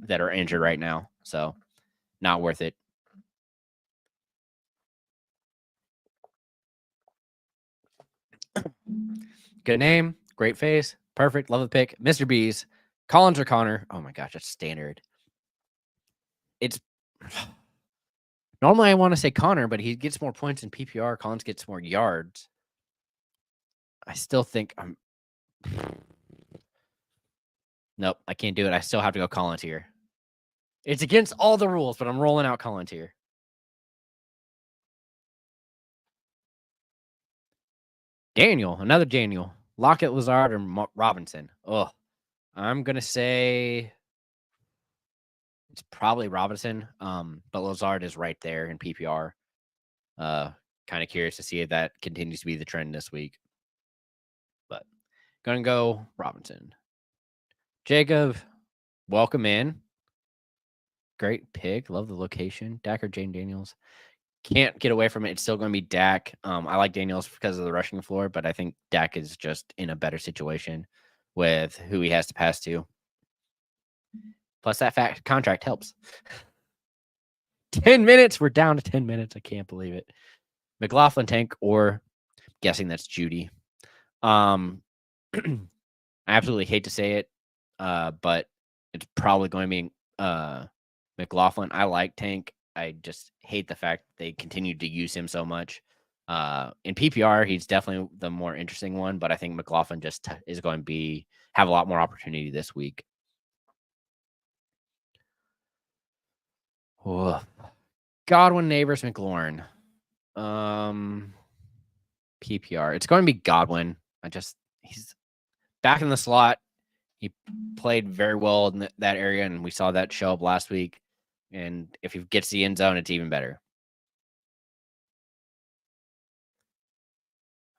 that are injured right now. So not worth it. Good name, great face, perfect. Love the pick. Mr. B's, Collins or Connor. Oh my gosh, that's standard. It's normally I want to say Connor, but he gets more points in PPR. Collins gets more yards. I still think I'm. Nope, I can't do it. I still have to go Collins here. It's against all the rules, but I'm rolling out Collins here. Daniel, another Daniel. Lockett, Lazard, or Robinson. Oh, I'm going to say it's probably Robinson, but Lazard is right there in PPR. Kind of curious to see if that continues to be the trend this week. But going to go Robinson. Jacob, welcome in. Great pick. Love the location. Dak or Jane Daniels. Can't get away from it. It's still going to be Dak. I like Daniels because of the rushing floor, but I think Dak is just in a better situation with who he has to pass to. Plus, that contract helps. 10 minutes. We're down to 10 minutes. I can't believe it. McLaughlin, Tank, or guessing that's Judy. I absolutely hate to say it, but it's probably going to be McLaughlin. I like Tank. I just hate the fact they continue to use him so much. In PPR, he's definitely the more interesting one, but I think McLaughlin just is going to have a lot more opportunity this week. Oh. Godwin, Neighbors, McLaurin. PPR. It's going to be Godwin. He's back in the slot. He played very well in that area, and we saw that show up last week. And if he gets the end zone, it's even better.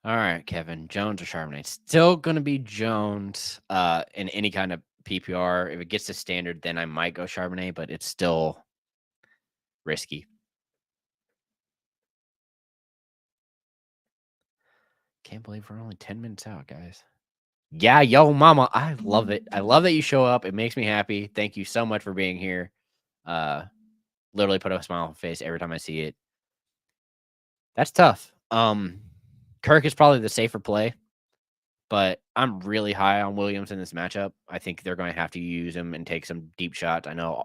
All right, Kevin. Jones or Charbonnet? Still going to be Jones in any kind of PPR. If it gets to standard, then I might go Charbonnet, but it's still risky. Can't believe we're only 10 minutes out, guys. Yeah, yo, mama. I love it. I love that you show up. It makes me happy. Thank you so much for being here. Literally put a smile on my face every time I see it. That's tough. Kirk is probably the safer play, but I'm really high on Williams in this matchup. I think they're going to have to use him and take some deep shots. I know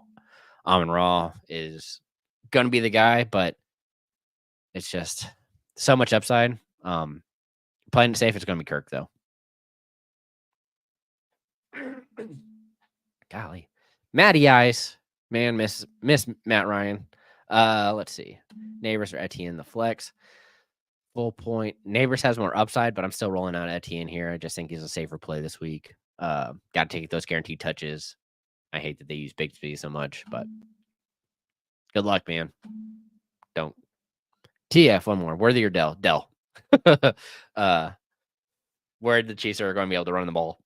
Amon-Ra is going to be the guy, but it's just so much upside. Playing it safe, it's going to be Kirk, though. Golly. Matty Ice. Man, miss Matt Ryan. Let's see. Neighbors or Etienne the flex. Full point. Neighbors has more upside, but I'm still rolling out Etienne here. I just think he's a safer play this week. Got to take those guaranteed touches. I hate that they use Bigsby so much, but good luck, man. Don't. TF, one more. Worthy or Dell? Dell. Where the Chiefs are going to be able to run the ball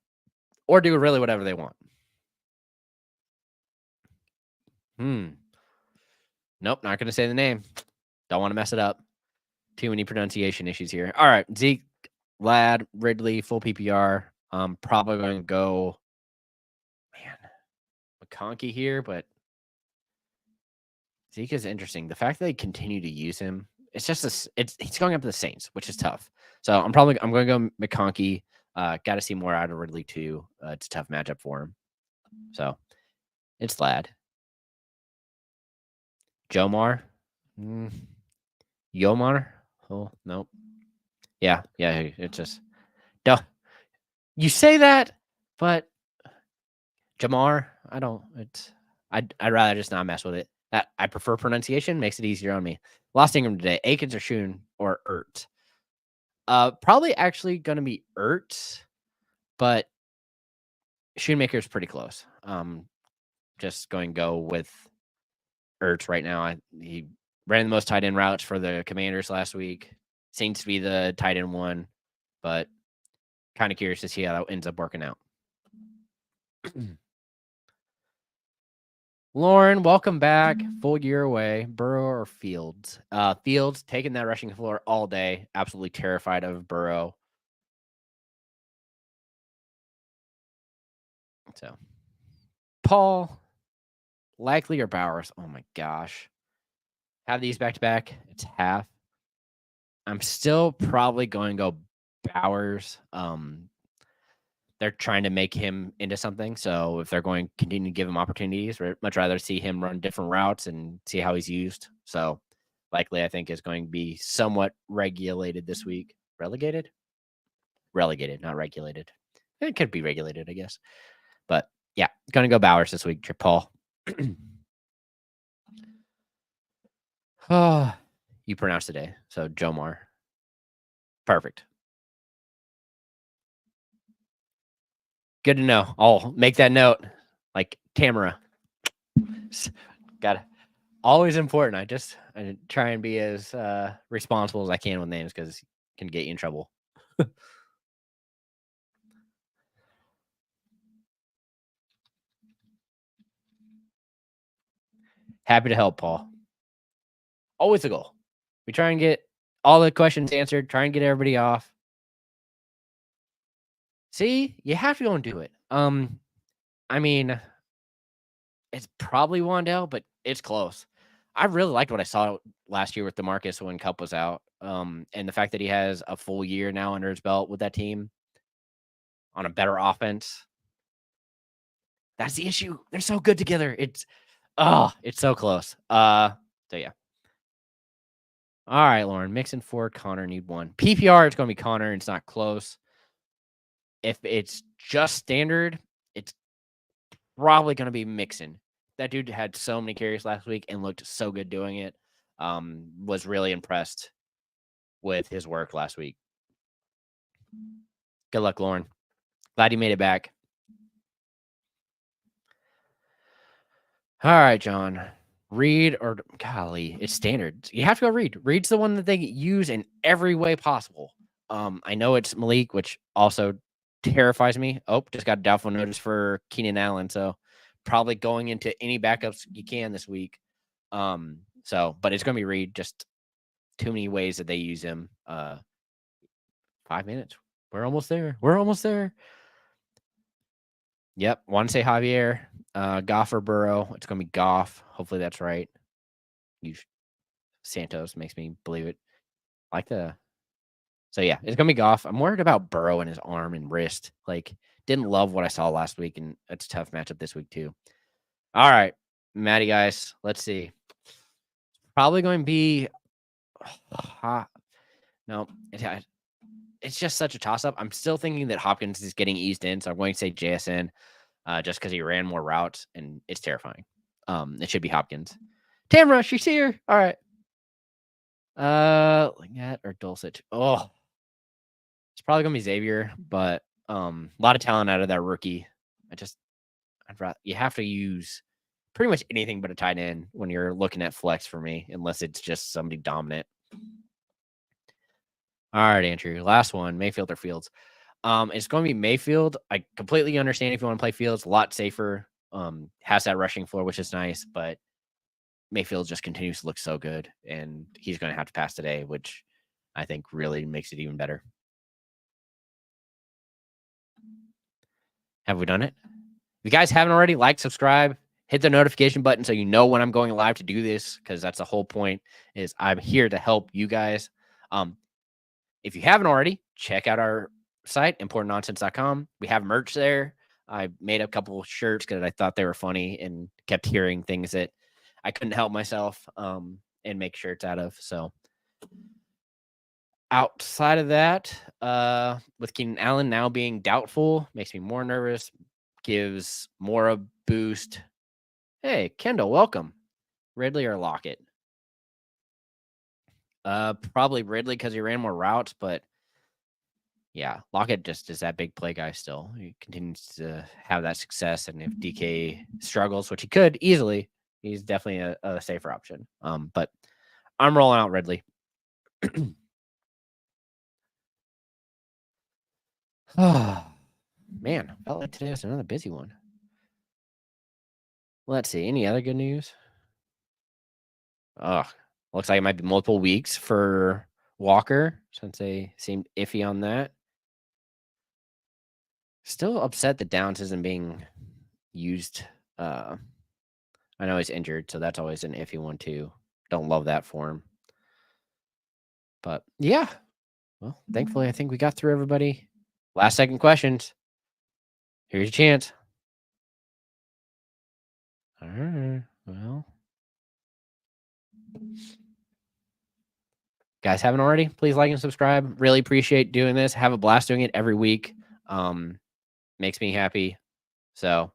or do really whatever they want. Nope, not going to say the name. Don't want to mess it up. Too many pronunciation issues here. All right, Zeke, Lad, Ridley, full PPR. I'm probably going to go, McConkey here, but Zeke is interesting. The fact that they continue to use him, it's just he's going up to the Saints, which is tough. So I'm going to go McConkey. Got to see more out of Ridley too. It's a tough matchup for him. So it's Lad. Jomar. Yomar. Oh, nope. Yeah. It's just, duh. You say that, but Jamar, I'd rather just not mess with it. That I prefer pronunciation, makes it easier on me. Lost Ingram today. Akins or Schoon or Ert? Probably actually gonna be Ert, but Schoonmaker's pretty close. Just going to go with Ertz right now. He ran the most tight end routes for the Commanders last week. Seems to be the tight end one, but kind of curious to see how that ends up working out. Lauren, welcome back. Full year away. Burrow or Fields? Fields taking that rushing floor all day. Absolutely terrified of Burrow. So, Paul, Likely or Bowers? Oh my gosh. Have these back to back. It's half. I'm still probably going to go Bowers. They're trying to make him into something. So if they're going to continue to give him opportunities, we'd much rather see him run different routes and see how he's used. So Likely, I think, is going to be somewhat regulated this week. Relegated, not regulated. It could be regulated, I guess. But yeah, going to go Bowers this week, Paul. Oh, you pronounced today. So Jomar. Perfect. Good to know. I'll make that note. Like Tamara. Got it. Always important. I try and be as responsible as I can with names because it can get you in trouble. Happy to help, Paul. Always a goal. We try and get all the questions answered, try and get everybody off. See, you have to go and do it. I mean, it's probably Wandell, but it's close. I really liked what I saw last year with DeMarcus when Kupp was out. And the fact that he has a full year now under his belt with that team on a better offense. That's the issue. They're so good together. It's so close. So yeah. All right, Lauren. Mixon 4, Connor need 1. PPR, it's going to be Connor. It's not close. If it's just standard, it's probably going to be Mixon. That dude had so many carries last week and looked so good doing it. Was really impressed with his work last week. Good luck, Lauren. Glad you made it back. All right, John. Reed or golly, it's standard. You have to go Reed. Reed's the one that they use in every way possible. I know it's Malik, which also terrifies me. Oh, just got a doubtful notice for Keenan Allen, so probably going into any backups you can this week. But it's gonna be Reed. Just too many ways that they use him. 5 minutes. We're almost there. Yep. Want to say Javier, Goff or Burrow. It's going to be Goff. Hopefully that's right. Santos makes me believe it. So yeah, it's going to be Goff. I'm worried about Burrow and his arm and wrist. Didn't love what I saw last week, and it's a tough matchup this week too. All right, Maddie, guys, let's see. Probably going to be no. It's just such a toss-up. I'm still thinking that Hopkins is getting eased in, so I'm going to say JSN just because he ran more routes, and it's terrifying. It should be Hopkins. Tamara, she's here. All right. Lingette or Dulcich? Oh, it's probably going to be Xavier, but a lot of talent out of that rookie. You have to use pretty much anything but a tight end when you're looking at flex for me, unless it's just somebody dominant. All right, Andrew. Last one, Mayfield or Fields. It's going to be Mayfield. I completely understand if you want to play Fields. A lot safer. Has that rushing floor, which is nice, but Mayfield just continues to look so good, and he's going to have to pass today, which I think really makes it even better. Have we done it? If you guys haven't already, like, subscribe, hit the notification button so you know when I'm going live to do this, because that's the whole point, is I'm here to help you guys. If you haven't already, check out our site, importantnonsense.com. We have merch there. I made a couple of shirts because I thought they were funny and kept hearing things that I couldn't help myself and make shirts out of. So outside of that, with Keenan Allen now being doubtful, makes me more nervous, gives more a boost. Hey, Kendall, welcome. Ridley or Lockett? Probably Ridley because he ran more routes, but yeah, Lockett just is that big play guy still. He continues to have that success, and if DK struggles, which he could easily, he's definitely a safer option. But I'm rolling out Ridley. Oh, man, felt like today was another busy one. Let's see. Any other good news? Looks like it might be multiple weeks for Walker since they seemed iffy on that. Still upset that Downs isn't being used. I know he's injured, so that's always an iffy one too. Don't love that for him. But yeah, well, thankfully, I think we got through everybody. Last second questions. Here's your chance. All right. Well, guys haven't already, please like and subscribe. Really appreciate doing this. Have a blast doing it every week. Makes me happy. So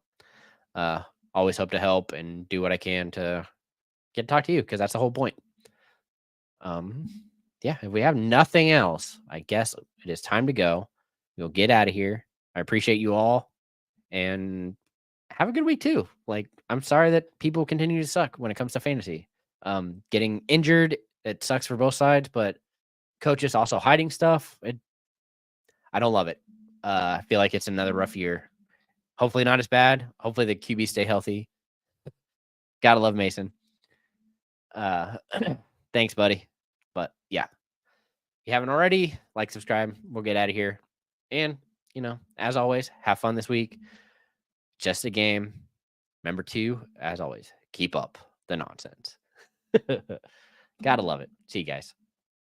always hope to help and do what I can to get to talk to you, because that's the whole point. Yeah, if we have nothing else, I guess it is time to go. We'll get out of here. I appreciate you all, and have a good week too. Like, I'm sorry that people continue to suck when it comes to fantasy. Getting injured, it sucks for both sides, but coaches also hiding stuff. I don't love it. I feel like it's another rough year. Hopefully not as bad. Hopefully the QB stay healthy. Gotta love Mason. Thanks, buddy. But yeah, if you haven't already, like, subscribe. We'll get out of here. And, as always, have fun this week. Just a game. Remember to, as always, keep up the nonsense. Gotta love it. See you guys.